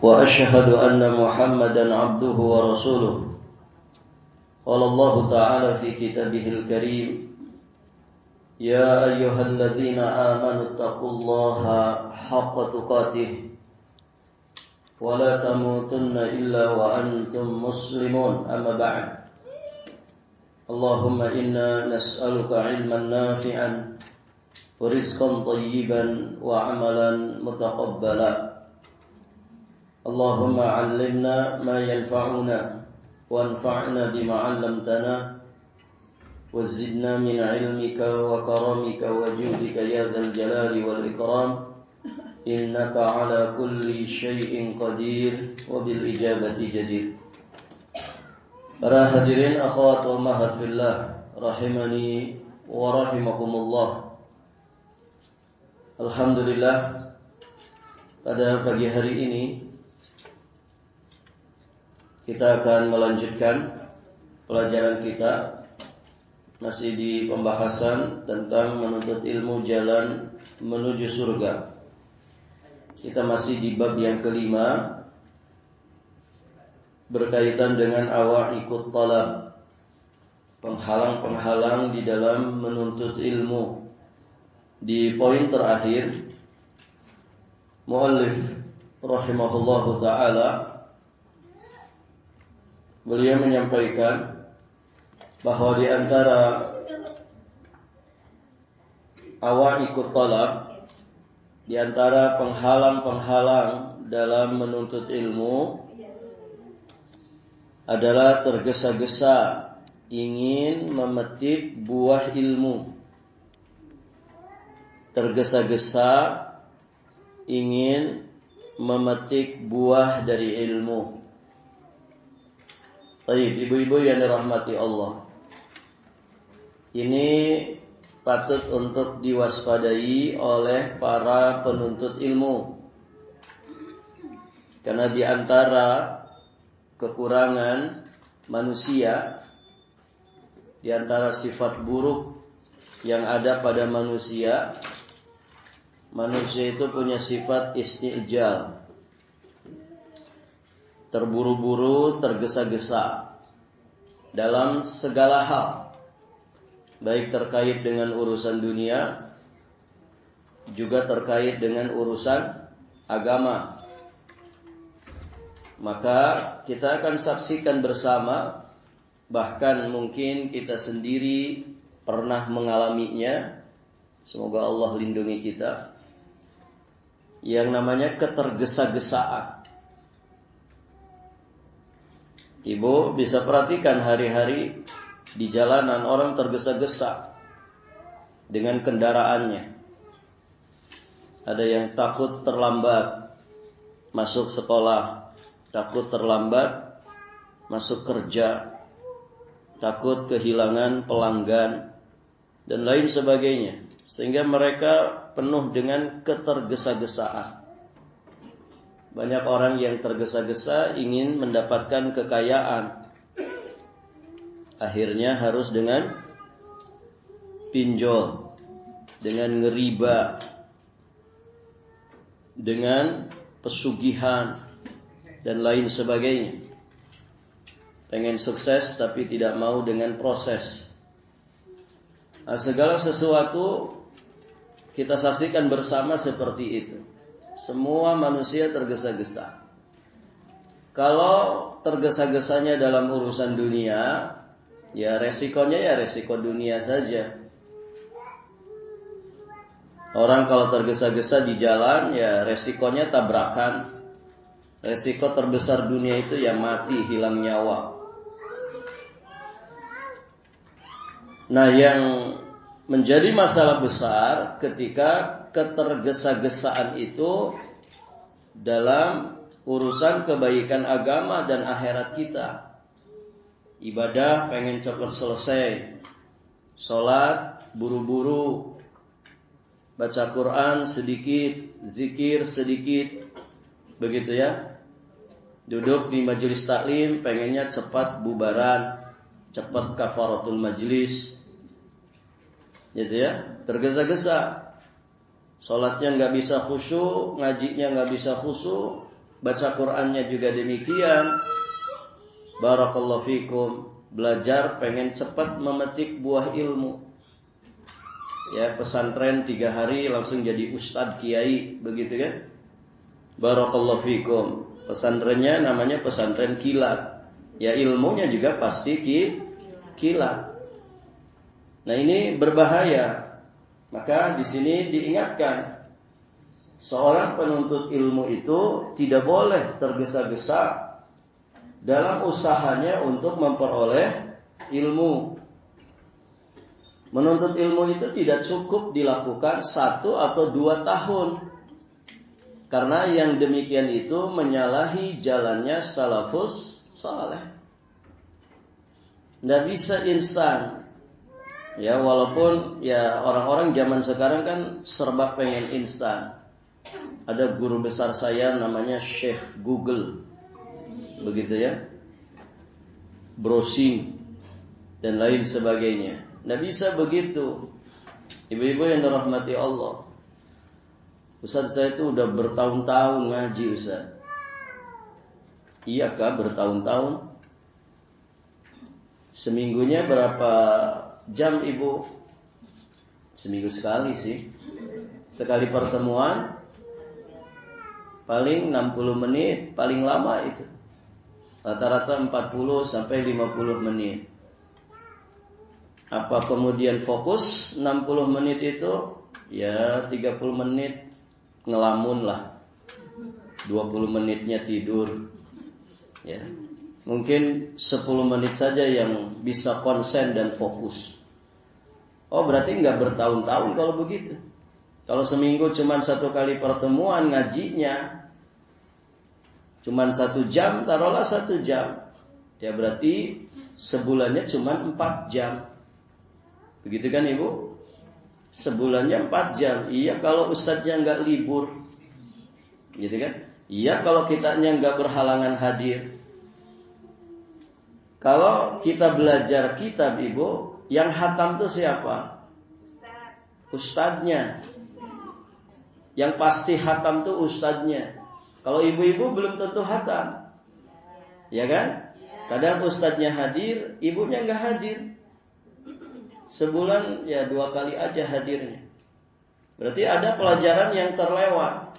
وأشهد أن محمدا عبده ورسوله قال الله تعالى في كتابه الكريم يا أيها الذين آمنوا اتقوا الله حق تقاته ولا تموتن إلا وأنتم مسلمون أما بعد اللهم إنا نسألك علما نافعا ورزقا طيبا وعملا متقبلا اللهم علمنا ما ينفعنا وانفعنا بما علمتنا وزدنا من علمك وكرمك وجودك يا ذا الجلال والإكرام إنك على كل شيء قدير وبالإجابة جدير. Para hadirin akhwat wa ummahat fillah rahimani wa rahimakumullah. Alhamdulillah, pada pagi hari ini kita akan melanjutkan pelajaran kita masih di pembahasan tentang menuntut ilmu jalan menuju surga. Kita masih di bab yang kelima berkaitan dengan awaiqut talab, penghalang-penghalang di dalam menuntut ilmu. Di poin terakhir muallif rahimahullahu ta'ala beliau menyampaikan bahwa di antara awaiqut talab, di antara penghalang-penghalang dalam menuntut ilmu adalah tergesa-gesa ingin memetik buah ilmu. Tergesa-gesa ingin memetik buah dari ilmu. Baik, ibu-ibu yang dirahmati Allah, ini patut untuk diwaspadai oleh para penuntut ilmu. Karena di antara kekurangan manusia, di antara sifat buruk yang ada pada manusia itu punya sifat istijal, terburu-buru, tergesa-gesa dalam segala hal, baik terkait dengan urusan dunia, juga terkait dengan urusan agama. Maka kita akan saksikan bersama, bahkan mungkin kita sendiri pernah mengalaminya, semoga Allah lindungi kita, yang namanya ketergesa-gesaan. Ibu bisa perhatikan hari-hari di jalanan orang tergesa-gesa dengan kendaraannya. Ada yang takut terlambat masuk sekolah, takut terlambat masuk kerja, takut kehilangan pelanggan, dan lain sebagainya. Sehingga mereka penuh dengan ketergesa-gesaan. Banyak orang yang tergesa-gesa ingin mendapatkan kekayaan. Akhirnya harus dengan pinjol, dengan ngeriba, dengan pesugihan, dan lain sebagainya. Pengen sukses tapi tidak mau dengan proses. Nah, segala sesuatu kita saksikan bersama seperti itu. Semua manusia tergesa-gesa. Kalau tergesa-gesanya dalam urusan dunia, ya resikonya ya resiko dunia saja. Orang kalau tergesa-gesa di jalan, ya resikonya tabrakan. Resiko terbesar dunia itu ya mati, hilang nyawa. Nah, yang menjadi masalah besar ketika ketergesa-gesaan itu dalam urusan kebaikan agama dan akhirat kita. Ibadah pengen cepat selesai, sholat buru-buru, baca Quran sedikit, zikir sedikit, begitu ya. Duduk di majelis taklim pengennya cepat bubaran, cepat kafaratul majlis, gitu ya. Tergesa-gesa, sholatnya nggak bisa khusyuk, ngajinya nggak bisa khusyuk, Baca Qur'annya juga demikian. Barakallahu fikum. Belajar pengen cepat memetik buah ilmu. Ya, pesantren 3 hari langsung jadi ustadz kiai, begitu kan? Barakallahu fikum. Pesantrennya namanya pesantren kilat. Ya, ilmunya juga pasti kilat. Nah, ini berbahaya. Maka di sini diingatkan, seorang penuntut ilmu itu tidak boleh tergesa-gesa dalam usahanya untuk memperoleh ilmu. Menuntut ilmu itu tidak cukup dilakukan 1 atau 2 tahun. Karena yang demikian itu menyalahi jalannya salafus saleh. Tidak bisa instan. Ya, walaupun ya orang-orang zaman sekarang kan serba pengen instan. Ada guru besar saya namanya Syekh Google, begitu ya, browsing dan lain sebagainya. Nggak bisa begitu. Ibu-ibu yang dirahmati Allah, Ustaz saya itu udah bertahun-tahun ngaji Ustaz. Iya kah bertahun-tahun? Seminggunya berapa jam ibu? Seminggu sekali sih. Sekali pertemuan paling 60 menit, paling lama itu. Rata-rata 40 sampai 50 menit. Apa kemudian fokus 60 menit itu? Ya 30 menit ngelamun lah. 20 menitnya tidur. Ya. Mungkin 10 menit saja yang bisa konsen dan fokus. Oh, berarti nggak bertahun-tahun kalau begitu. Kalau seminggu cuma 1 kali pertemuan ngajinya, cuma 1 jam, taruhlah 1 jam. Ya berarti sebulannya cuma 4 jam. Begitu kan ibu? Sebulannya 4 jam. Iya kalau ustadznya nggak libur. Gitu kan? Iya kalau kitanya nggak berhalangan hadir. Kalau kita belajar kitab ibu, yang hatam itu siapa? Ustadznya. Yang pasti hatam itu ustadznya. Kalau ibu-ibu belum tentu hatam. Ya kan? Kadang ustadznya hadir, ibunya nggak hadir. Sebulan ya 2 kali aja hadirnya. Berarti ada pelajaran yang terlewat.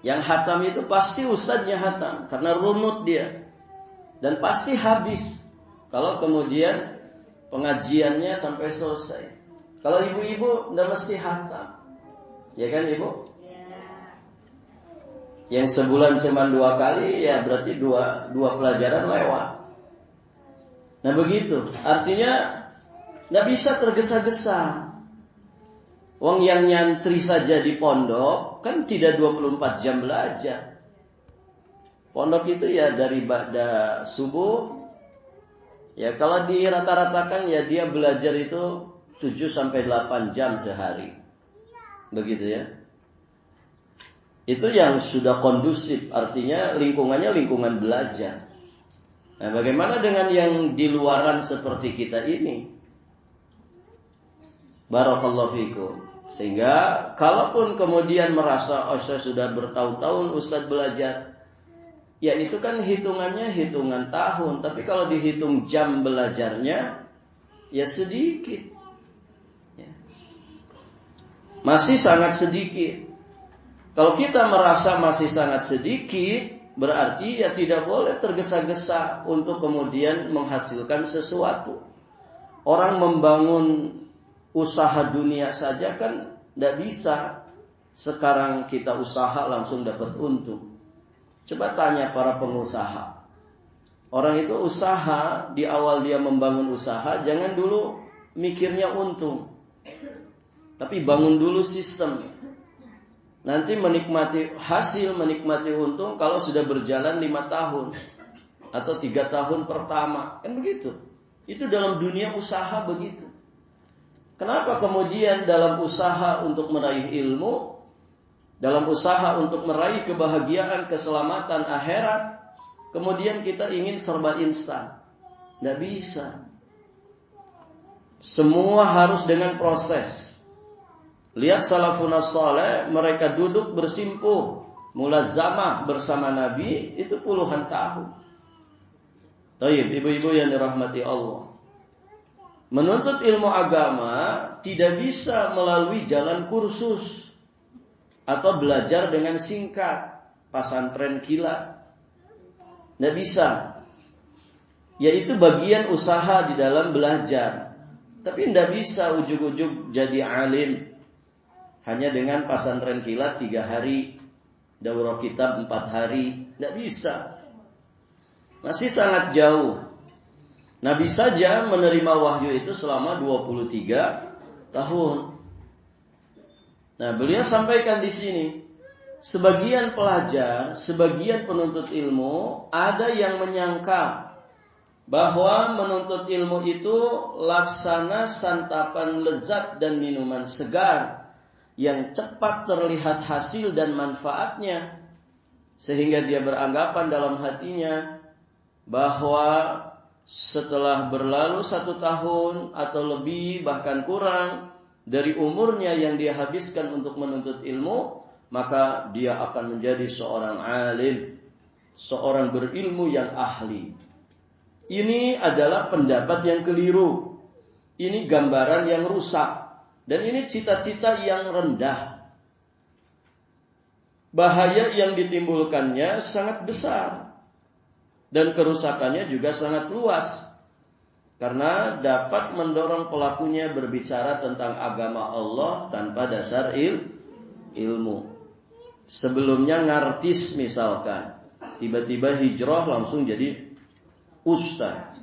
Yang hatam itu pasti ustadznya hatam. Karena runut dia. Dan pasti habis kalau kemudian pengajiannya sampai selesai. Kalau ibu-ibu tidak mesti hatam. Ya kan ibu? Yang sebulan cuma 2 kali, ya berarti dua pelajaran lewat. Nah begitu. Artinya tidak bisa tergesa-gesa. Wong yang nyantri saja di pondok kan tidak 24 jam belajar. Pondok itu ya dari ba'da subuh. Ya kalau dirata-ratakan ya dia belajar itu 7 sampai 8 jam sehari. Begitu ya. Itu yang sudah kondusif, artinya lingkungannya lingkungan belajar. Nah, bagaimana dengan yang di luaran seperti kita ini? Barakallahu fikum. Sehingga kalaupun kemudian merasa saya sudah bertahun-tahun Ustaz belajar, ya itu kan hitungannya hitungan tahun. Tapi kalau dihitung jam belajarnya, ya sedikit. Ya. Masih sangat sedikit. Kalau kita merasa masih sangat sedikit, berarti ya tidak boleh tergesa-gesa untuk kemudian menghasilkan sesuatu. Orang membangun usaha dunia saja kan tidak bisa. Sekarang kita usaha langsung dapat untung. Coba tanya para pengusaha. Orang itu usaha, di awal dia membangun usaha, jangan dulu mikirnya untung. Tapi bangun dulu sistem. Nanti menikmati hasil, menikmati untung kalau sudah berjalan 5 tahun. Atau 3 tahun pertama. Kan begitu. Itu dalam dunia usaha begitu. Kenapa kemudian dalam usaha untuk meraih ilmu, dalam usaha untuk meraih kebahagiaan, keselamatan akhirat, kemudian kita ingin serba instan? Tidak bisa. Semua harus dengan proses. Lihat salafun saleh, mereka duduk bersimpuh mulazamah bersama Nabi itu puluhan tahun. Taib, ibu-ibu yang dirahmati Allah. Menuntut ilmu agama tidak bisa melalui jalan kursus atau belajar dengan singkat, pesantren kilat. Tidak bisa. Yaitu bagian usaha di dalam belajar. Tapi tidak bisa ujug-ujug jadi alim hanya dengan pesantren kilat 3 hari, daurah kitab 4 hari. Tidak bisa. Masih sangat jauh. Nabi saja menerima wahyu itu selama 23 tahun. Nah, beliau sampaikan di sini, sebagian pelajar, sebagian penuntut ilmu ada yang menyangka bahwa menuntut ilmu itu laksana santapan lezat dan minuman segar yang cepat terlihat hasil dan manfaatnya, sehingga dia beranggapan dalam hatinya bahwa setelah berlalu 1 tahun atau lebih bahkan kurang dari umurnya yang dia habiskan untuk menuntut ilmu, maka dia akan menjadi seorang alim, seorang berilmu yang ahli. Ini adalah pendapat yang keliru. Ini gambaran yang rusak. Dan ini cita-cita yang rendah. Bahaya yang ditimbulkannya sangat besar. Dan kerusakannya juga sangat luas. Karena dapat mendorong pelakunya berbicara tentang agama Allah tanpa dasar ilmu. Sebelumnya ngartis misalkan. Tiba-tiba hijrah langsung jadi ustaz.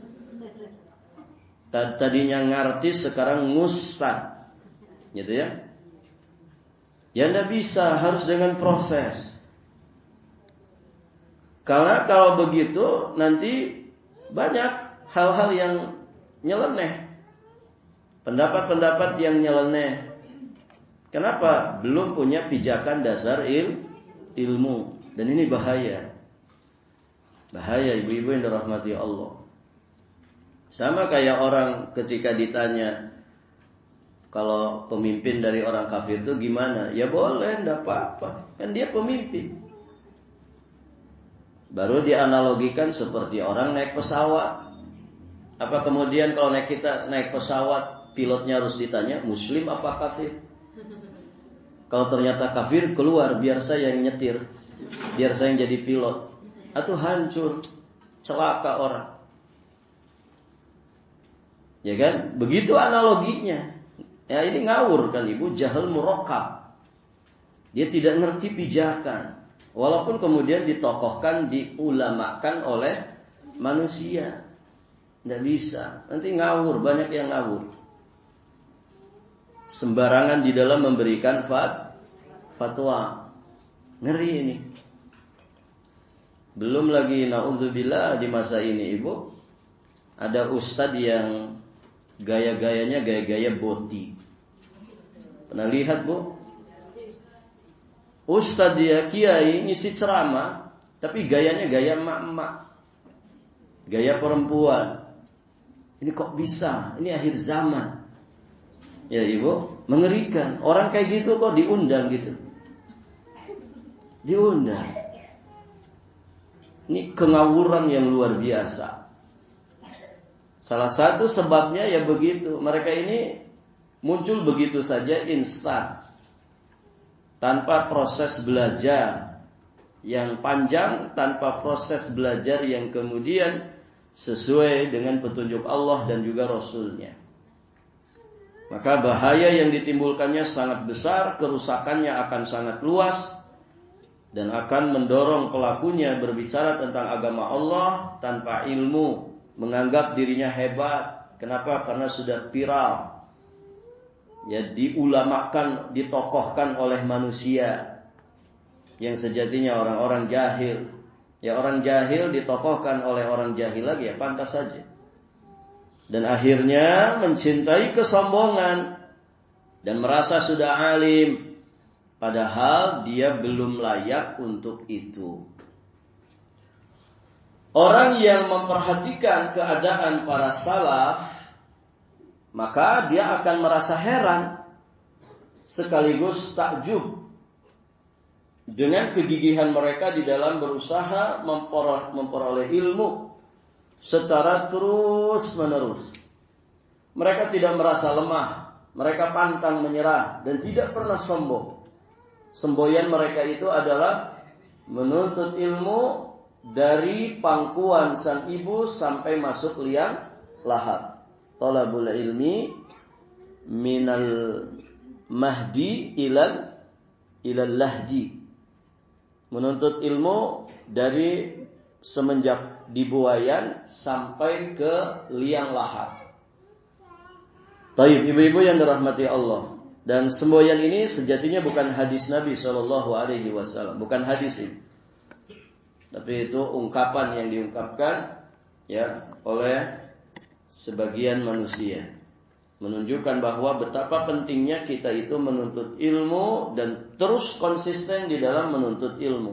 Tadinya ngartis sekarang ngustaz. Gitu ya. Ya enggak bisa, harus dengan proses. Karena kalau begitu nanti banyak hal-hal yang nyeleneh. Pendapat-pendapat yang nyeleneh. Kenapa? Belum punya pijakan dasar ilmu. Dan ini bahaya. Bahaya ibu-ibu yang dirahmati Allah. Sama kayak orang ketika ditanya, kalau pemimpin dari orang kafir itu gimana? Ya boleh, enggak apa-apa. Kan dia pemimpin. Baru dianalogikan seperti orang naik pesawat. Apa kemudian kalau kita naik pesawat, pilotnya harus ditanya, muslim apa kafir? Kalau ternyata kafir, keluar, biar saya yang nyetir. Biar saya yang jadi pilot. Atau hancur, celaka orang. Ya kan? Begitu analoginya. Ya ini ngawur kan ibu, jahil murakkab. Dia tidak ngerti pijakan. Walaupun kemudian ditokohkan, diulamakan oleh manusia. Tidak bisa. Nanti ngawur, banyak yang ngawur. Sembarangan di dalam memberikan fatwa. Ngeri ini. Belum lagi naudzubillah di masa ini ibu, ada ustadz yang gaya-gayanya gaya-gaya boti. Pernah lihat bu? Ustadz dia kiai ngisi ceramah, tapi gayanya gaya emak-emak, gaya perempuan. Ini kok bisa? Ini akhir zaman. Ya ibu, mengerikan. Orang kayak gitu kok diundang gitu. Diundang. Ini kengawuran yang luar biasa. Salah satu sebabnya ya begitu. Mereka ini muncul begitu saja instan. Tanpa proses belajar yang panjang, tanpa proses belajar yang kemudian sesuai dengan petunjuk Allah dan juga Rasulnya. Maka bahaya yang ditimbulkannya sangat besar, kerusakannya akan sangat luas, dan akan mendorong pelakunya berbicara tentang agama Allah tanpa ilmu, menganggap dirinya hebat. Kenapa? Karena sudah viral. Ya diulamakan, ditokohkan oleh manusia yang sejatinya orang-orang jahil. Ya orang jahil ditokohkan oleh orang jahil lagi, ya pantas saja. Dan akhirnya mencintai kesombongan dan merasa sudah alim, padahal dia belum layak untuk itu. Orang yang memperhatikan keadaan para salaf, maka dia akan merasa heran sekaligus takjub dengan kegigihan mereka di dalam berusaha memperoleh ilmu secara terus-menerus. Mereka tidak merasa lemah, mereka pantang menyerah dan tidak pernah sombong. Semboyan mereka itu adalah menuntut ilmu dari pangkuan sang ibu sampai masuk liang lahat. Talabul ilmi minal mahdi ilal lahdi. Menuntut ilmu dari semenjak dibuayan sampai ke liang lahat. Taib, ibu-ibu yang dirahmati Allah. Dan semboyan ini sejatinya bukan hadis Nabi SAW, bukan hadis ini. Tapi itu ungkapan yang diungkapkan ya oleh sebagian manusia, menunjukkan bahwa betapa pentingnya kita itu menuntut ilmu dan terus konsisten di dalam menuntut ilmu.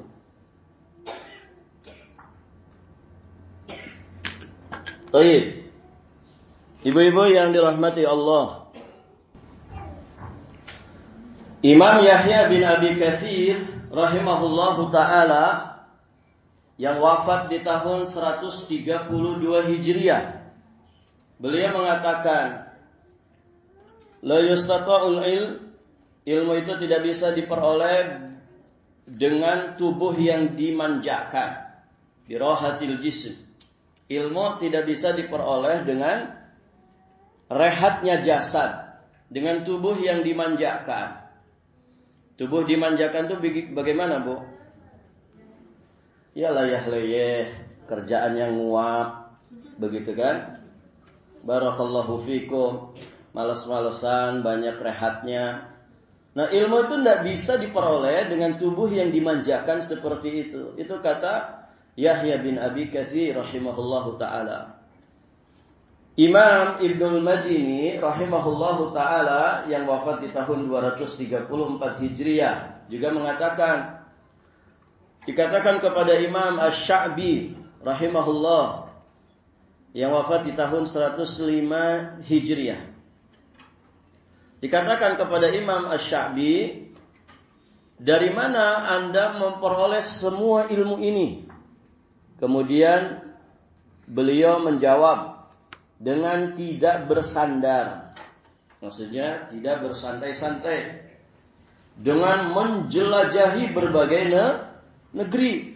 Taib. Ibu-ibu yang dirahmati Allah, Imam Yahya bin Abi Katsir rahimahullahu taala yang wafat di tahun 132 Hijriah, beliau mengatakan, la yustata'ul ilmu itu tidak bisa diperoleh dengan tubuh yang dimanjakan, birahatil jism. Ilmu tidak bisa diperoleh dengan rehatnya jasad, dengan tubuh yang dimanjakan. Tubuh dimanjakan itu bagaimana, Bu? Ya layah-layah, kerjaan yang nguap, begitu kan? Barakallahu fikum, malas-malesan, banyak rehatnya. Nah, ilmu itu tidak bisa diperoleh dengan tubuh yang dimanjakan seperti itu. Itu kata Yahya bin Abi Katsir rahimahullahu ta'ala. Imam Ibnul Madini rahimahullahu ta'ala yang wafat di tahun 234 Hijriah juga mengatakan, dikatakan kepada Imam Asy-Sya'bi rahimahullah yang wafat di tahun 105 Hijriah, dikatakan kepada Imam Asy-Sya'bi, dari mana Anda memperoleh semua ilmu ini? Kemudian beliau menjawab dengan tidak bersandar, maksudnya tidak bersantai-santai, dengan menjelajahi berbagai negeri.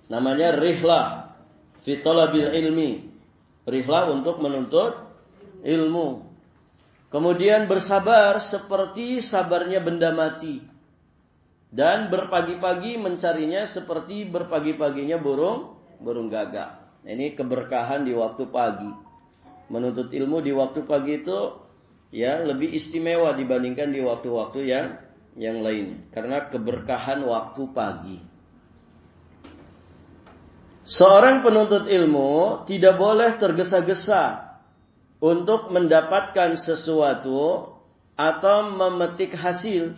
Namanya rihlah fi talabil ilmi, rihlah untuk menuntut ilmu. Kemudian bersabar seperti sabarnya benda mati, dan berpagi-pagi mencarinya seperti berpagi-paginya burung gagak. Ini keberkahan di waktu pagi. Menuntut ilmu di waktu pagi itu ya lebih istimewa dibandingkan di waktu-waktu yang lain, karena keberkahan waktu pagi. Seorang penuntut ilmu tidak boleh tergesa-gesa untuk mendapatkan sesuatu atau memetik hasil,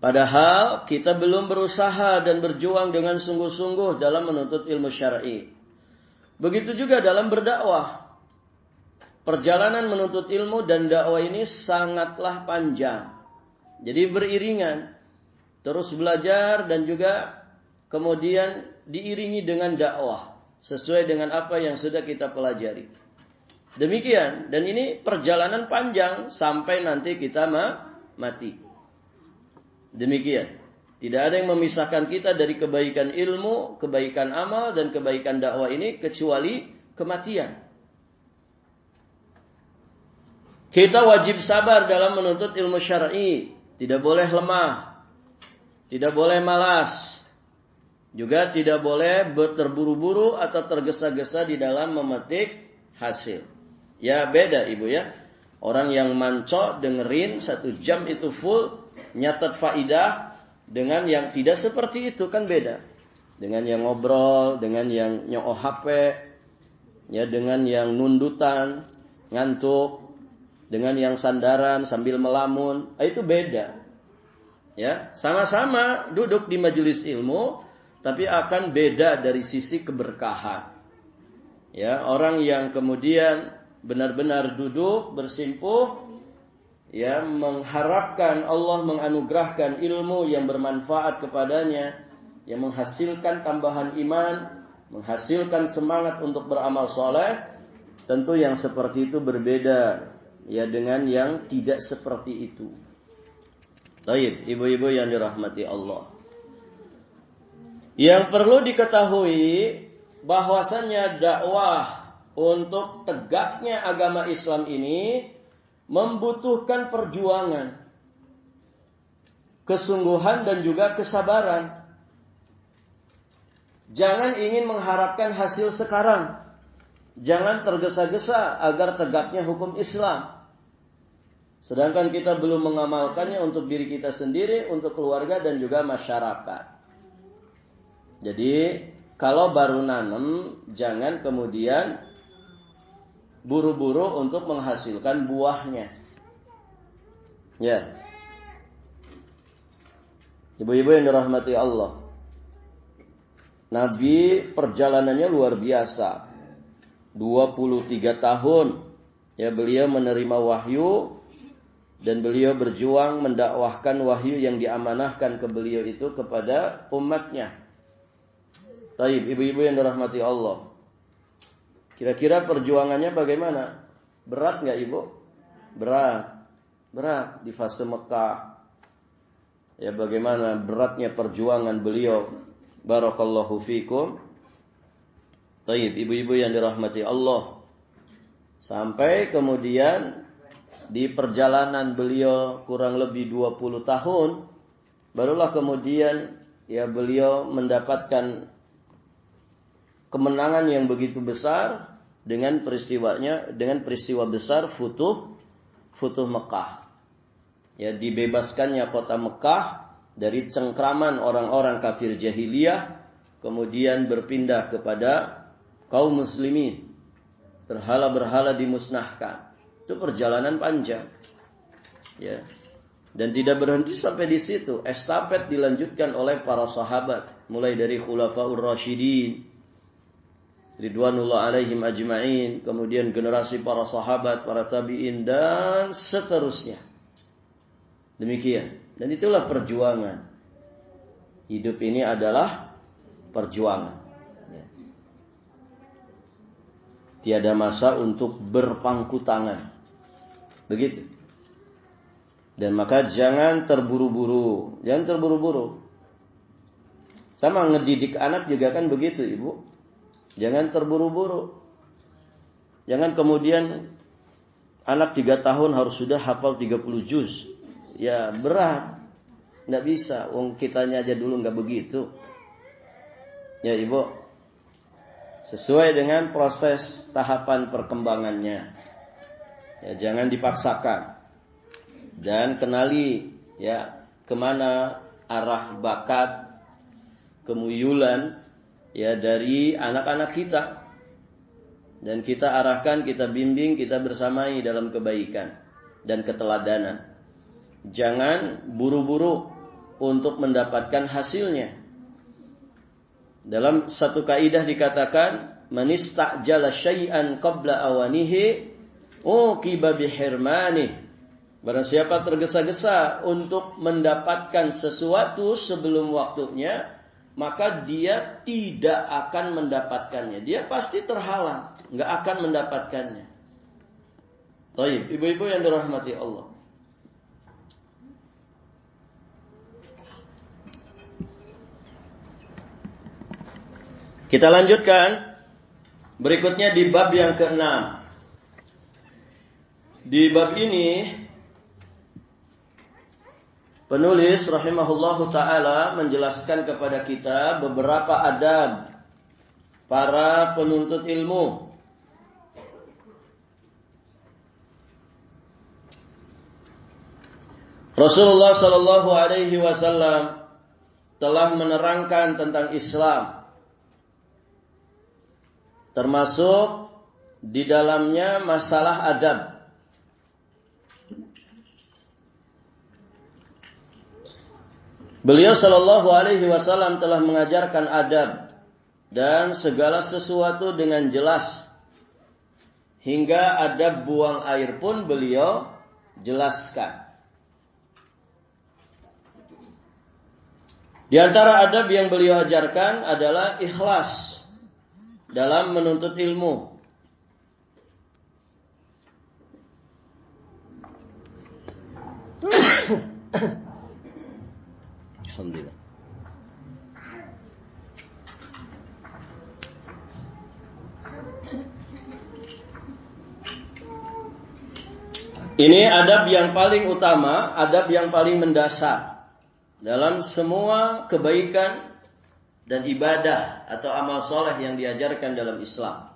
padahal kita belum berusaha dan berjuang dengan sungguh-sungguh dalam menuntut ilmu syar'i. Begitu juga dalam berdakwah. Perjalanan menuntut ilmu dan dakwah ini sangatlah panjang. Jadi beriringan. Terus belajar dan juga kemudian diiringi dengan dakwah sesuai dengan apa yang sudah kita pelajari. Demikian, dan ini perjalanan panjang sampai nanti kita mati. Demikian. Tidak ada yang memisahkan kita dari kebaikan ilmu, kebaikan amal, dan kebaikan dakwah ini kecuali kematian. Kita wajib sabar dalam menuntut ilmu syar'i. Tidak boleh lemah. Tidak boleh malas. Juga tidak boleh terburu-buru atau tergesa-gesa di dalam memetik hasil. Ya beda ibu ya. Orang yang mancok dengerin 1 jam itu full, nyatat faidah, dengan yang tidak seperti itu kan beda. Dengan yang ngobrol, dengan yang nyooh HP, ya, dengan yang nundutan, ngantuk, dengan yang sandaran sambil melamun, itu beda. Ya, sama-sama duduk di majelis ilmu, tapi akan beda dari sisi keberkahan. Ya, orang yang kemudian benar-benar duduk bersimpuh, ya mengharapkan Allah menganugerahkan ilmu yang bermanfaat kepadanya, yang menghasilkan tambahan iman, menghasilkan semangat untuk beramal soleh, tentu yang seperti itu berbeda ya dengan yang tidak seperti itu. Baik, ibu-ibu yang dirahmati Allah. Yang perlu diketahui bahwasannya dakwah untuk tegaknya agama Islam ini membutuhkan perjuangan, kesungguhan dan juga kesabaran. Jangan ingin mengharapkan hasil sekarang. Jangan tergesa-gesa agar tegaknya hukum Islam. Sedangkan kita belum mengamalkannya untuk diri kita sendiri, untuk keluarga dan juga masyarakat. Jadi kalau baru nanam, jangan kemudian buru-buru untuk menghasilkan buahnya. Ya. Ibu-ibu yang dirahmati Allah. Nabi perjalanannya luar biasa. 23 tahun. Ya, beliau menerima wahyu dan beliau berjuang mendakwahkan wahyu yang diamanahkan ke beliau itu kepada umatnya. Taib, ibu-ibu yang dirahmati Allah. Kira-kira perjuangannya bagaimana? Berat enggak, Ibu? Berat. Berat di fase Mekah. Ya, bagaimana beratnya perjuangan beliau. Barakallahu fikum. Taib, ibu-ibu yang dirahmati Allah. Sampai kemudian di perjalanan beliau kurang lebih 20 tahun, barulah kemudian ya beliau mendapatkan kemenangan yang begitu besar dengan peristiwa besar Futuh Mekah. Ya, dibebaskannya kota Mekah dari cengkraman orang-orang kafir jahiliyah, kemudian berpindah kepada kaum muslimin. Berhala-berhala dimusnahkan. Itu perjalanan panjang. Ya. Dan tidak berhenti sampai di situ. Estafet dilanjutkan oleh para sahabat, mulai dari Khulafaur Rasyidin ridwanullah alaihim ajma'in, kemudian generasi para sahabat, para tabi'in dan seterusnya. Demikian. Dan itulah perjuangan. Hidup ini adalah perjuangan. Ya. Tiada masa untuk berpangku tangan. Begitu. Dan maka jangan terburu-buru. Jangan terburu-buru. Sama ngedidik anak juga kan begitu, Ibu. Jangan terburu-buru. Jangan kemudian anak 3 tahun harus sudah hafal 30 juz. Ya berat. Nggak bisa. Wong kitanya aja dulu nggak begitu. Ya Ibu. Sesuai dengan proses tahapan perkembangannya. Ya, jangan dipaksakan. Dan kenali ya kemana arah bakat, kemuyulan ya dari anak-anak kita. Dan kita arahkan, kita bimbing, kita bersamai dalam kebaikan dan keteladanan. Jangan buru-buru untuk mendapatkan hasilnya. Dalam satu kaidah dikatakan, man istajala syai'an qabla awanihi uqiba bihirmanih. Barang siapa tergesa-gesa untuk mendapatkan sesuatu sebelum waktunya, maka dia tidak akan mendapatkannya. Dia pasti terhalang, enggak akan mendapatkannya. Baik, ibu-ibu yang dirahmati Allah. Kita lanjutkan. Berikutnya di bab yang ke-6. Di bab ini penulis rahimahullahu ta'ala menjelaskan kepada kita beberapa adab para penuntut ilmu. Rasulullah sallallahu alaihi wasallam telah menerangkan tentang Islam. Termasuk di dalamnya masalah adab. Beliau sallallahu alaihi wasallam telah mengajarkan adab dan segala sesuatu dengan jelas. Hingga adab buang air pun beliau jelaskan. Di antara adab yang beliau ajarkan adalah ikhlas dalam menuntut ilmu. Alhamdulillah. Ini adab yang paling utama, adab yang paling mendasar dalam semua kebaikan dan ibadah atau amal soleh yang diajarkan dalam Islam.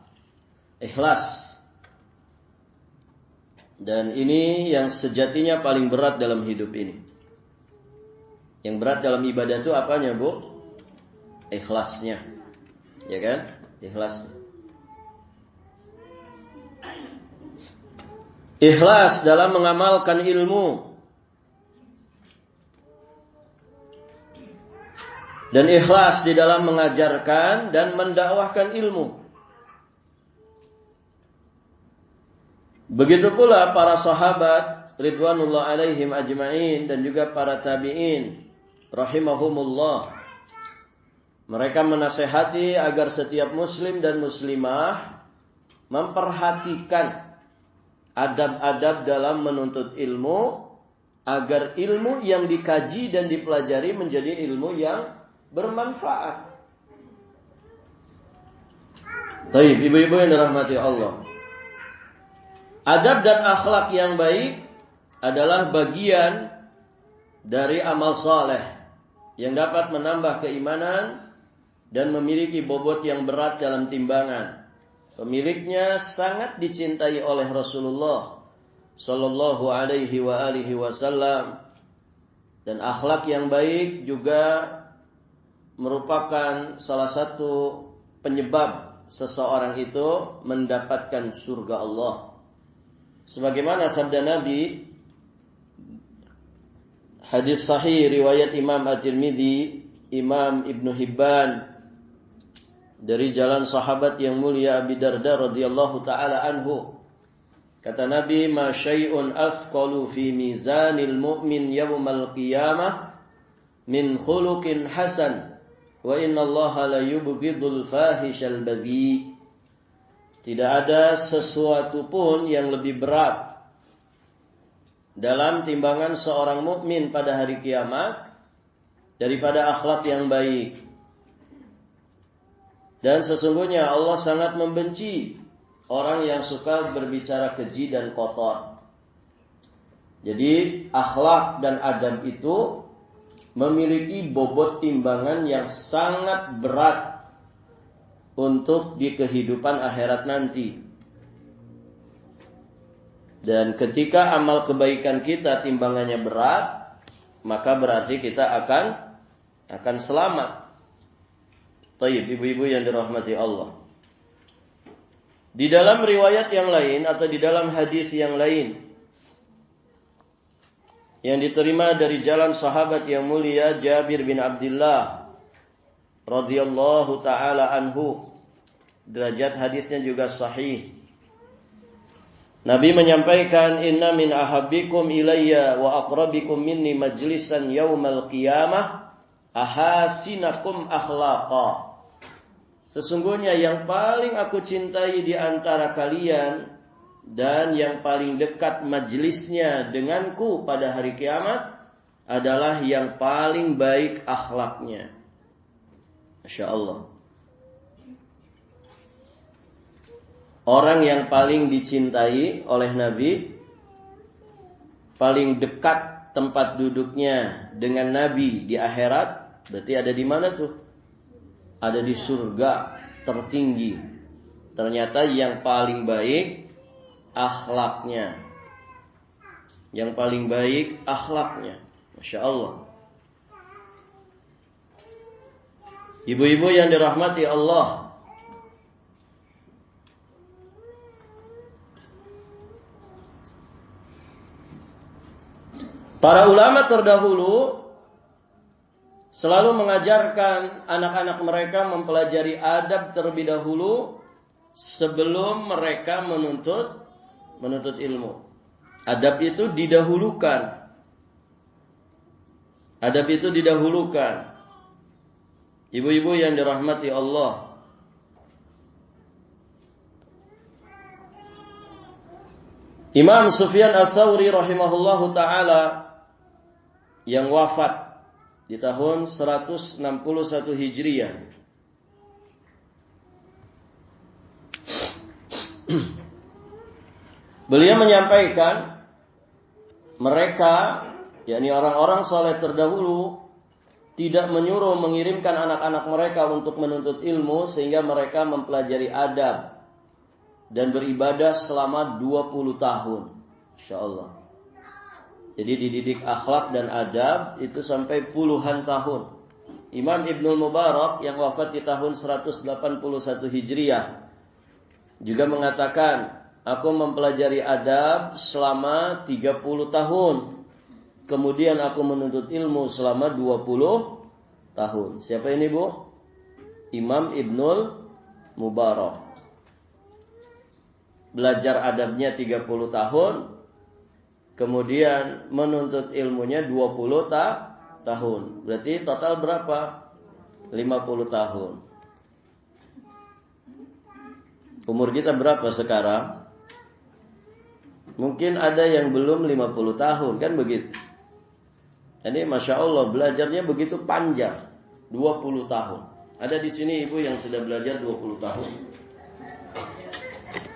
Ikhlas. Dan ini yang sejatinya paling berat dalam hidup ini. Yang berat dalam ibadah itu apanya, Bu? Ikhlasnya. Ya kan? Ikhlasnya. Ikhlas dalam mengamalkan ilmu. Dan ikhlas di dalam mengajarkan dan mendakwahkan ilmu. Begitu pula para sahabat ridwanullah alaihim ajma'in dan juga para tabi'in rahimahumullah. Mereka menasehati agar setiap muslim dan muslimah memperhatikan adab-adab dalam menuntut ilmu agar ilmu yang dikaji dan dipelajari menjadi ilmu yang bermanfaat. Baik, ibu-ibu yang dirahmati Allah. Adab dan akhlak yang baik adalah bagian dari amal saleh yang dapat menambah keimanan dan memiliki bobot yang berat dalam timbangan. Pemiliknya sangat dicintai oleh Rasulullah sallallahu alaihi wa alihi wasallam. Dan akhlak yang baik juga merupakan salah satu penyebab seseorang itu mendapatkan surga Allah. Sebagaimana sabda Nabi, hadis sahih riwayat Imam At-Tirmidzi, Imam Ibnu Hibban, dari jalan sahabat yang mulia Abi Darda radhiyallahu taala anhu. Kata Nabi, "Ma syai'un athqalu fi mizanil mu'min yaumal qiyamah min khuluqin hasan wa innallaha la yubghidul fahishal badhi." Tidak ada sesuatu pun yang lebih berat dalam timbangan seorang mukmin pada hari kiamat daripada akhlak yang baik. Dan sesungguhnya Allah sangat membenci orang yang suka berbicara keji dan kotor. Jadi akhlak dan adab itu memiliki bobot timbangan yang sangat berat untuk di kehidupan akhirat nanti. Dan ketika amal kebaikan kita timbangannya berat, maka berarti kita akan selamat. Tayyib, ibu-ibu yang dirahmati Allah. Di dalam riwayat yang lain atau di dalam hadis yang lain yang diterima dari jalan sahabat yang mulia Jabir bin Abdullah radhiyallahu taala anhu, derajat hadisnya juga sahih. Nabi menyampaikan, "Inna min ahabbikum ilayya wa aqrabikum minni majlisan yaumal qiyamah ahasinakum akhlaqa." Sesungguhnya yang paling aku cintai di antara kalian dan yang paling dekat majelisnya denganku pada hari kiamat adalah yang paling baik akhlaknya. Masya Allah. Orang yang paling dicintai oleh Nabi, paling dekat tempat duduknya dengan Nabi di akhirat, berarti ada di mana tuh? Ada di surga tertinggi. Ternyata yang paling baik akhlaknya. Yang paling baik akhlaknya. Masya Allah. Ibu-ibu yang dirahmati Allah, para ulama terdahulu selalu mengajarkan anak-anak mereka mempelajari adab terlebih dahulu sebelum mereka menuntut ilmu. Adab itu didahulukan. Adab itu didahulukan. Ibu-ibu yang dirahmati Allah. Imam Sufyan Ats-Tsauri rahimahullahu taala yang wafat di tahun 161 Hijriah. Beliau menyampaikan mereka, yakni orang-orang saleh terdahulu, tidak menyuruh mengirimkan anak-anak mereka untuk menuntut ilmu sehingga mereka mempelajari adab dan beribadah selama 20 tahun. Insyaallah. Jadi dididik akhlak dan adab itu sampai puluhan tahun. Imam Ibnul Mubarak yang wafat di tahun 181 Hijriah juga mengatakan, aku mempelajari adab selama 30 tahun. Kemudian aku menuntut ilmu selama 20 tahun. Siapa ini, Bu? Imam Ibnul Mubarak. Belajar adabnya 30 tahun. Kemudian menuntut ilmunya 20 tahun. Berarti total berapa? 50 tahun. Umur kita berapa sekarang? Mungkin ada yang belum 50 tahun, kan begitu? Jadi Masya Allah belajarnya begitu panjang, 20 tahun. Ada di sini ibu yang sudah belajar 20 tahun?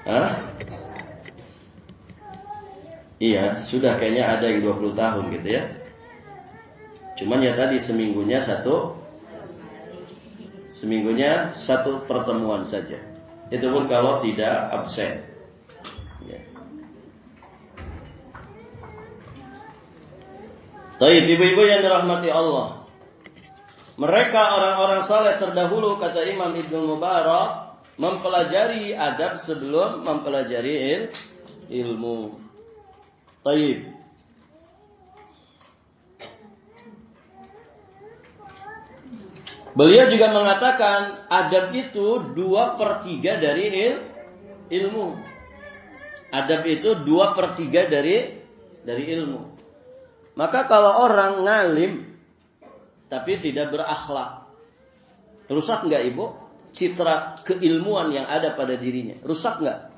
Hah? Iya, sudah kayaknya ada yang 20 tahun gitu ya. Cuman ya tadi seminggunya satu pertemuan saja. Itu pun kalau tidak absen. Ya. Baik, ibu-ibu yang dirahmati Allah. Mereka orang-orang saleh terdahulu, kata Imam Ibnu Mubarak, mempelajari adab sebelum mempelajari ilmu. Baik. Beliau juga mengatakan adab itu 2/3 dari ilmu. Adab itu 2/3 dari ilmu. Maka kalau orang ngalim tapi tidak berakhlak, rusak enggak ibu? Citra keilmuan yang ada pada dirinya, rusak enggak?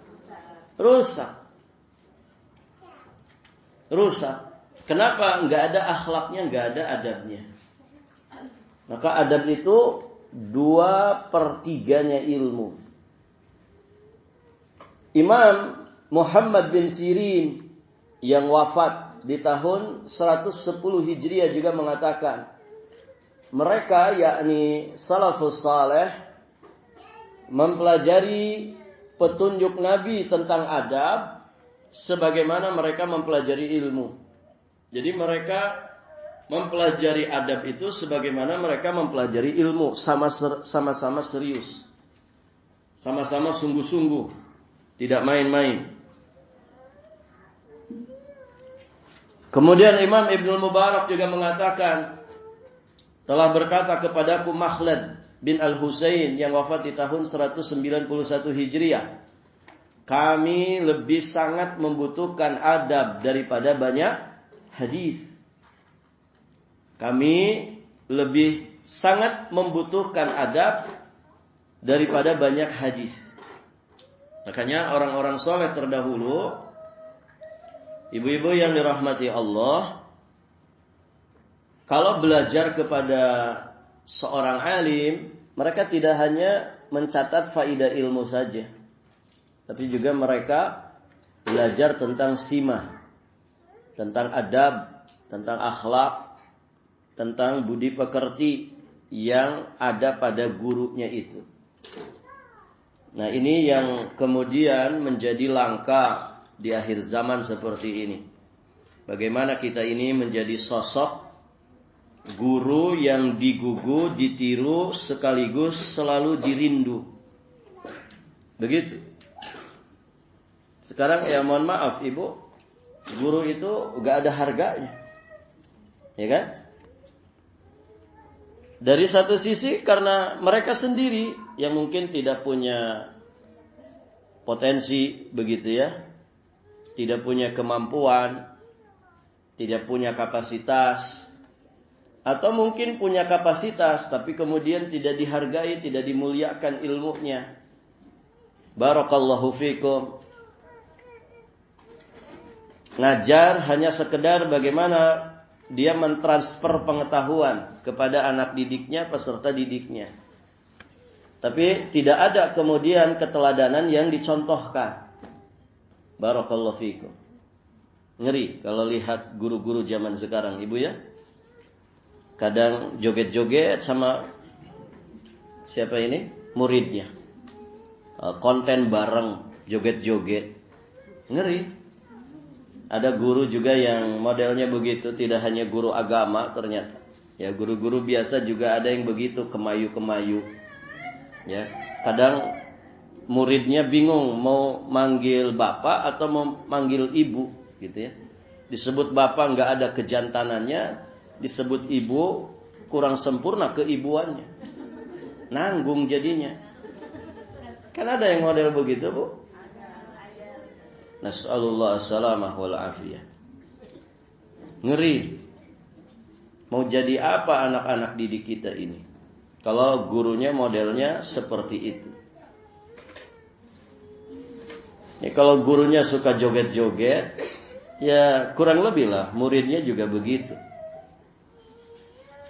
Rusak. Kenapa? Enggak ada akhlaknya, enggak ada adabnya. Maka adab itu 2/3-nya ilmu. Imam Muhammad bin Sirin yang wafat di tahun 110 Hijriah juga mengatakan, mereka yakni salafus saleh mempelajari petunjuk Nabi tentang adab sebagaimana mereka mempelajari ilmu. Jadi mereka mempelajari adab itu sebagaimana mereka mempelajari ilmu, sama-sama serius, sama-sama sungguh-sungguh, tidak main-main. Kemudian Imam Ibnul Mubarak juga mengatakan, telah berkata kepadaku Makhlad bin Al-Husain yang wafat di tahun 191 Hijriah, kami lebih sangat membutuhkan adab daripada banyak hadis. Kami lebih sangat membutuhkan adab daripada banyak hadis. Makanya orang-orang soleh terdahulu, ibu-ibu yang dirahmati Allah, kalau belajar kepada seorang alim, mereka tidak hanya mencatat faidah ilmu saja, tapi juga mereka belajar tentang simah, tentang adab, tentang akhlak, tentang budi pekerti yang ada pada gurunya itu. Nah, ini yang kemudian menjadi langka di akhir zaman seperti ini. Bagaimana kita ini menjadi sosok guru yang digugu, ditiru, sekaligus selalu dirindu. Begitu. Sekarang ya mohon maaf ibu, guru itu gak ada harganya. Ya kan? Dari satu sisi karena mereka sendiri yang mungkin tidak punya potensi begitu ya. tidak punya kemampuan, tidak punya kapasitas, atau mungkin punya kapasitas tapi kemudian tidak dihargai, tidak dimuliakan ilmunya. Barakallahu fikum. Ngajar hanya sekedar bagaimana dia mentransfer pengetahuan kepada anak didiknya, peserta didiknya. Tapi tidak ada kemudian keteladanan yang dicontohkan. Barakallahu fikum. Ngeri kalau lihat guru-guru zaman sekarang, Ibu ya. Kadang joget-joget sama siapa ini? Muridnya. Konten bareng, joget-joget. Ngeri. Ada guru juga yang modelnya begitu, tidak hanya guru agama ternyata. Ya, guru-guru biasa juga ada yang begitu, kemayu-kemayu. Ya, kadang muridnya bingung mau manggil bapak atau mau manggil ibu, gitu ya. Disebut bapak nggak ada kejantanannya, disebut ibu kurang sempurna keibuannya. Nanggung jadinya. Kan ada yang model begitu, Bu? Nas'alullah as-salamah wal afiyah. Ngeri. Mau jadi apa anak-anak didik kita ini? Kalau gurunya modelnya seperti itu. Ya, kalau gurunya suka joget-joget, ya kurang lebih lah muridnya juga begitu.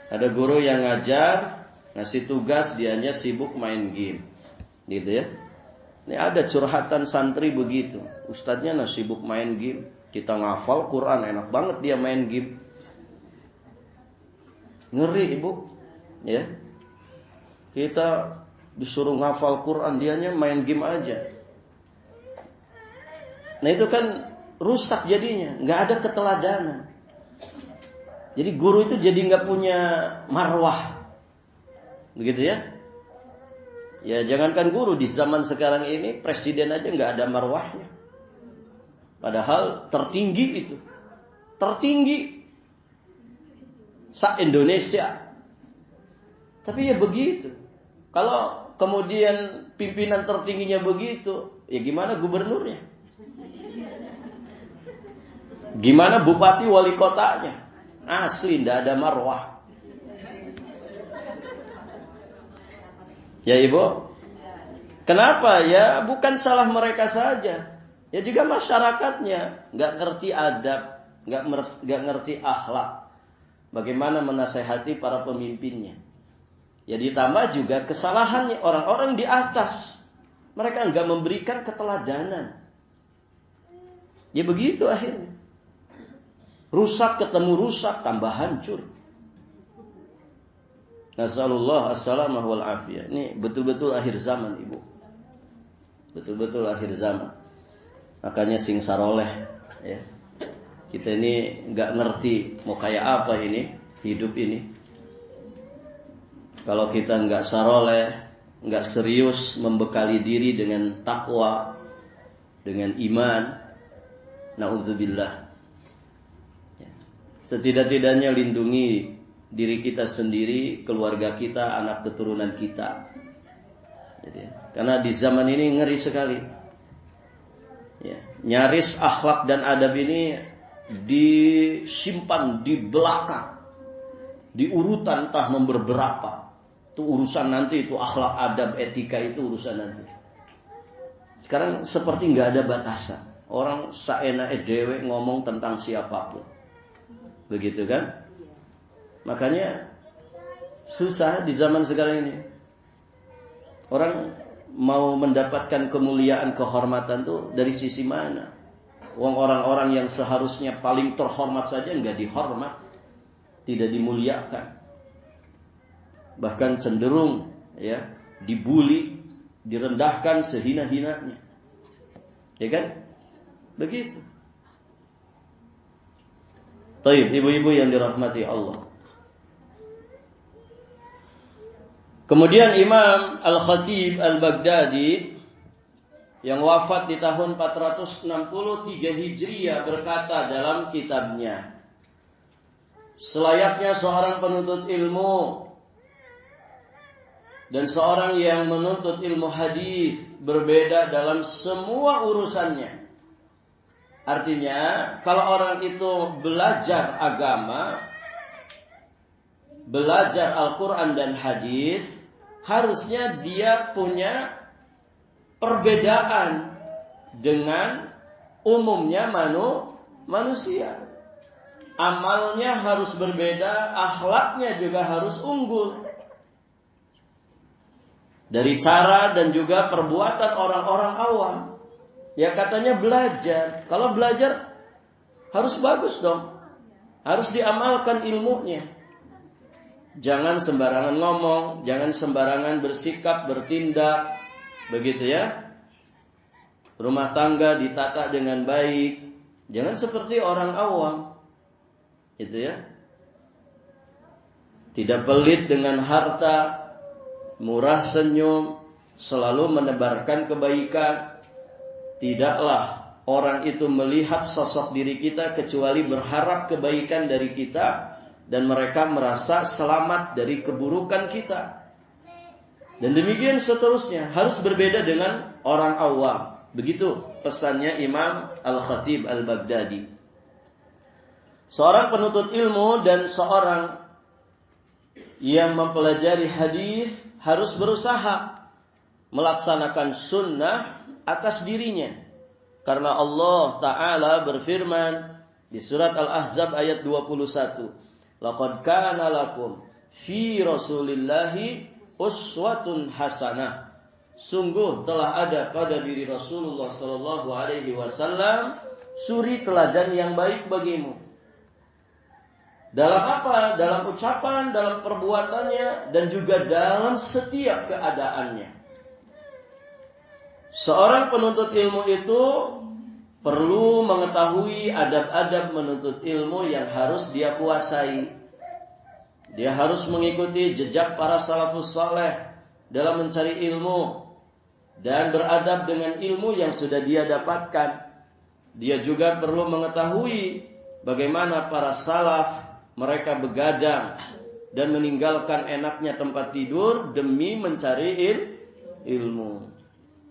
Ada guru yang ngajar, ngasih tugas, dianya sibuk main game. Gitu ya. Ini ada curhatan santri begitu. Ustadznya sibuk main game. Kita ngafal Quran, enak banget dia main game. Ngeri, Ibu. Ya. Kita disuruh ngafal Quran, dianya main game aja. Nah itu kan rusak jadinya, nggak ada keteladanan. Jadi guru itu jadi nggak punya marwah, begitu ya? Ya jangankan guru, di zaman sekarang ini presiden aja nggak ada marwahnya. Padahal tertinggi itu, tertinggi se-Indonesia. Tapi ya begitu. Kalau kemudian pimpinan tertingginya begitu, ya gimana gubernurnya? Gimana bupati wali kotanya? Asli tidak ada marwah. Ya Ibu. Kenapa? Ya bukan salah mereka saja. Ya juga masyarakatnya nggak ngerti adab, nggak ngerti akhlak. Bagaimana menasehati para pemimpinnya. Ya ditambah juga kesalahannya orang-orang di atas. Mereka nggak memberikan keteladanan. Ya begitu akhirnya. Rusak ketemu rusak, tambah hancur. Nasallallahu as-salamah wal afiyah. Ini betul-betul akhir zaman, Ibu. Betul-betul akhir zaman. Makanya sing saroleh, ya. Kita ini nggak ngerti mau kayak apa ini hidup ini. Kalau kita nggak saroleh, nggak serius membekali diri dengan takwa, dengan iman, na'udzubillah. Setidak-tidaknya lindungi diri kita sendiri, keluarga kita, anak keturunan kita. Jadi, karena di zaman ini ngeri sekali. Ya, nyaris akhlak dan adab ini disimpan di belakang, di urutan entah nomor berapa. Itu urusan nanti, itu akhlak, adab, etika itu urusan nanti. Sekarang seperti nggak ada batasan. Orang saenake dhewe ngomong tentang siapapun. Begitu kan? Makanya susah di zaman sekarang ini. Orang mau mendapatkan kemuliaan, kehormatan tuh dari sisi mana? Orang-orang yang seharusnya paling terhormat saja nggak dihormat, tidak dimuliakan. Bahkan cenderung ya dibuli, direndahkan sehina-hinanya. Ya kan? Begitu. Taib, ibu-ibu yang dirahmati Allah. Kemudian Imam Al-Khatib Al-Baghdadi yang wafat di tahun 463 Hijriah berkata dalam kitabnya, selayaknya seorang penuntut ilmu dan seorang yang menuntut ilmu hadis berbeda dalam semua urusannya. Artinya, kalau orang itu belajar agama, belajar Al-Quran dan hadis, harusnya dia punya perbedaan dengan umumnya manusia. Amalnya harus berbeda, akhlaknya juga harus unggul. Dari cara dan juga perbuatan orang-orang awam. Ya katanya belajar. Kalau belajar harus bagus dong. Harus diamalkan ilmunya. Jangan sembarangan ngomong, jangan sembarangan bersikap, bertindak. Begitu ya. Rumah tangga ditata dengan baik. Jangan seperti orang awam. Itu ya. Tidak pelit dengan harta, murah senyum, selalu menebarkan kebaikan. Tidaklah orang itu melihat sosok diri kita kecuali berharap kebaikan dari kita dan mereka merasa selamat dari keburukan kita. Dan demikian seterusnya, harus berbeda dengan orang awam. Begitu pesannya Imam Al-Khatib Al-Baghdadi. Seorang penuntut ilmu dan seorang yang mempelajari hadis harus berusaha melaksanakan sunnah atas dirinya. Karena Allah Ta'ala berfirman di surat Al-Ahzab ayat 21. Laqad kana lakum fi Rasulillahi uswatun hasanah. Sungguh telah ada pada diri Rasulullah sallallahu alaihi wasallam suri teladan yang baik bagimu. Dalam apa? Dalam ucapan, dalam perbuatannya, dan juga dalam setiap keadaannya. Seorang penuntut ilmu itu perlu mengetahui adab-adab menuntut ilmu yang harus dia kuasai. Dia harus mengikuti jejak para salafus saleh dalam mencari ilmu dan beradab dengan ilmu yang sudah dia dapatkan. Dia juga perlu mengetahui bagaimana para salaf mereka begadang dan meninggalkan enaknya tempat tidur demi mencari ilmu.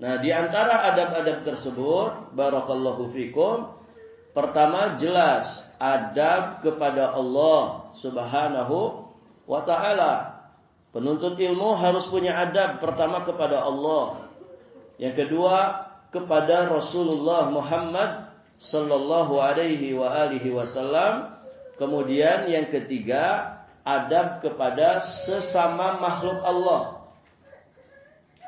Nah, di antara adab-adab tersebut, barakallahu fikum, pertama jelas adab kepada Allah Subhanahu wa ta'ala. Penuntut ilmu harus punya adab pertama kepada Allah. Yang kedua kepada Rasulullah Muhammad sallallahu alaihi wa alihi wasallam. Kemudian yang ketiga adab kepada sesama makhluk Allah.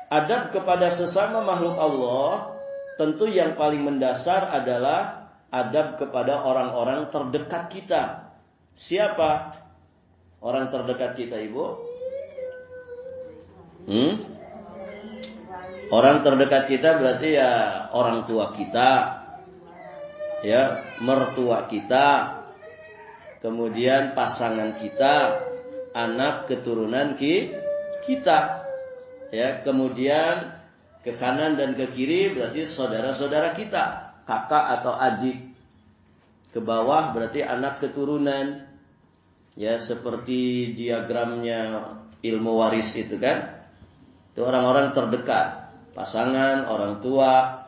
Adab kepada sesama makhluk Allah tentu yang paling mendasar adalah adab kepada orang-orang terdekat kita. Siapa orang terdekat kita, Ibu? Orang terdekat kita berarti ya orang tua kita, ya mertua kita, kemudian pasangan kita, anak keturunan kita. Ya, kemudian ke kanan dan ke kiri berarti saudara-saudara kita, kakak atau adik. Ke bawah berarti anak keturunan. Ya, seperti diagramnya ilmu waris itu kan. Itu orang-orang terdekat, pasangan, orang tua,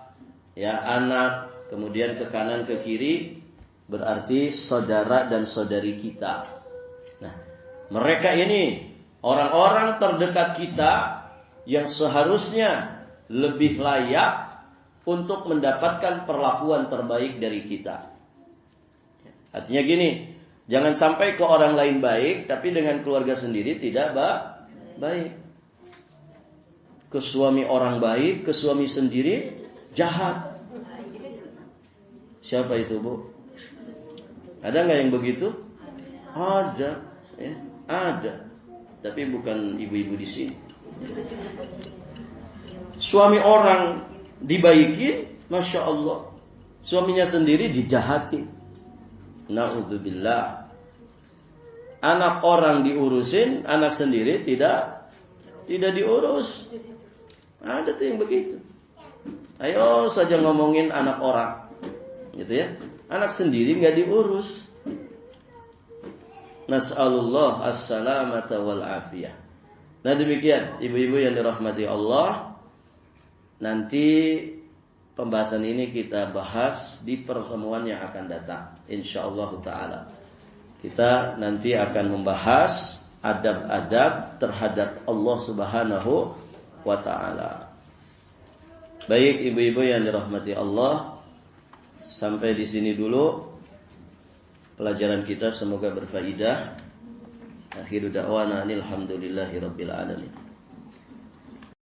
ya anak, kemudian ke kanan ke kiri berarti saudara dan saudari kita. Nah, mereka ini orang-orang terdekat kita yang seharusnya lebih layak untuk mendapatkan perlakuan terbaik dari kita. Artinya gini, jangan sampai ke orang lain baik, tapi dengan keluarga sendiri tidak baik. Ke suami orang baik, ke suami sendiri jahat. Siapa itu, Bu? Ada nggak yang begitu? Ada, ya, ada. Tapi bukan ibu-ibu di sini. Suami orang dibaikin, Masya Allah. Suaminya sendiri dijahatin. Na'udzubillah. Anak orang diurusin, anak sendiri tidak diurus. Ada tuh yang begitu. Ayo saja ngomongin anak orang, gitu ya. Anak sendiri nggak diurus. Nas'alullah as-salamata wal afiyah. Nah demikian ibu-ibu yang dirahmati Allah. Nanti pembahasan ini kita bahas di pertemuan yang akan datang, insyaallah taala. Kita nanti akan membahas adab-adab terhadap Allah Subhanahu wa taala. Baik ibu-ibu yang dirahmati Allah, sampai di sini dulu pelajaran kita, semoga berfaedah. Akhiru da'wana alhamdulillahirabbil alamin.